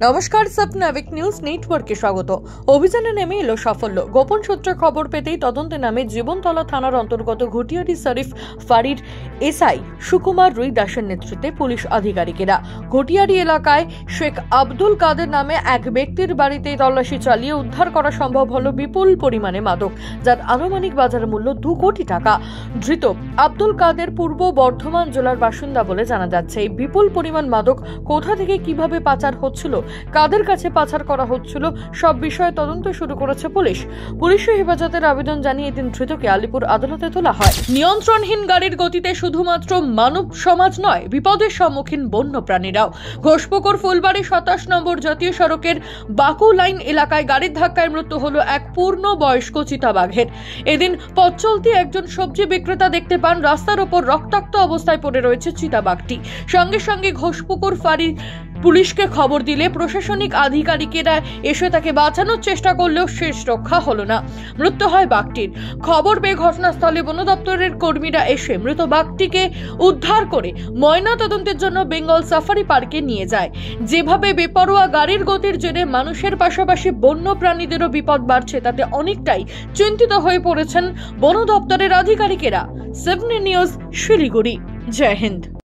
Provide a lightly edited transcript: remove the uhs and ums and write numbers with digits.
নমস্কার, স্বপ্নাবিক নিউজ নেটওয়ার্কে স্বাগত। অভিযানে নেমে এলো সাফল্য। গোপন সূত্রে খবর পেতেই তদন্তে নামে জীবনতলা থানার অন্তর্গত ঘটিয়ারি শরীফ ফাঁড়ির এসআই সুকুমার রুই দাসের নেতৃত্বে পুলিশ আধিকারিকেরা ঘটিয়ারি এলাকায় শেখ আব্দুল কাদের নামে এক ব্যক্তির বাড়িতে তল্লাশি চালিয়ে উদ্ধার করা সম্ভব হলো বিপুল পরিমাণে মাদক, যার আনুমানিক বাজার মূল্য 2 কোটি টাকা। ধৃত আব্দুল কাদের পূর্ব বর্ধমান জেলার বাসিন্দা বলে জানা যাচ্ছে। এই বিপুল পরিমাণ মাদক কোথা থেকে কিভাবে পাচার হচ্ছিল, কাদের কাছে পাচার করা হচ্ছিল, সব বিষয়ে তদন্ত শুরু করেছে পুলিশ। পুলিশি হেফাজতের আবেদন জানিয়ে এদিন ধৃতকে আলিপুর আদালতে তোলা হয়। নিয়ন্ত্রণহীন গাড়ির গতিতে শুধুমাত্র মানব সমাজ নয়, বিপদের সম্মুখীন বন্য প্রাণীরাও। ঘোষপুকুর ফুলবাড়ি 27 নম্বর জাতীয় সড়কের বাকু লাইন এলাকায় গাড়ির ধাক্কায় মৃত্যু হলো এক পূর্ণ বয়স্ক চিতাবাঘের। এদিন পথ চলতি একজন সবজি বিক্রেতা দেখতে পান রাস্তার ওপর রক্তাক্ত অবস্থায় পড়ে রয়েছে চিতাবাঘটি। সঙ্গে সঙ্গে ঘোষপুকুর ফাঁড়ি পুলিশকে খবর দিলে প্রশাসনিক আধিকারিকেরা এসে তাকে বাঁচানোর চেষ্টা করলেও শেষ রক্ষা হলো না, মৃত্যু হয় বাঘটির। খবর পেয়ে ঘটনাস্থলে বন দপ্তরের কর্মীরা এসে মৃত বাঘটিকে উদ্ধার করে ময়না তদন্তের জন্য বেঙ্গল সাফারি পার্কে নিয়ে যায়। যেভাবে বেপরোয়া গাড়ির গতির জেরে মানুষের পাশাপাশি বন্য প্রাণীদেরও বিপদ বাড়ছে, তাতে অনেকটাই চিন্তিত হয়ে পড়েছেন বন দপ্তরের আধিকারিকেরা। 7 নিউজ শিলিগুড়ি। জয় হিন্দ।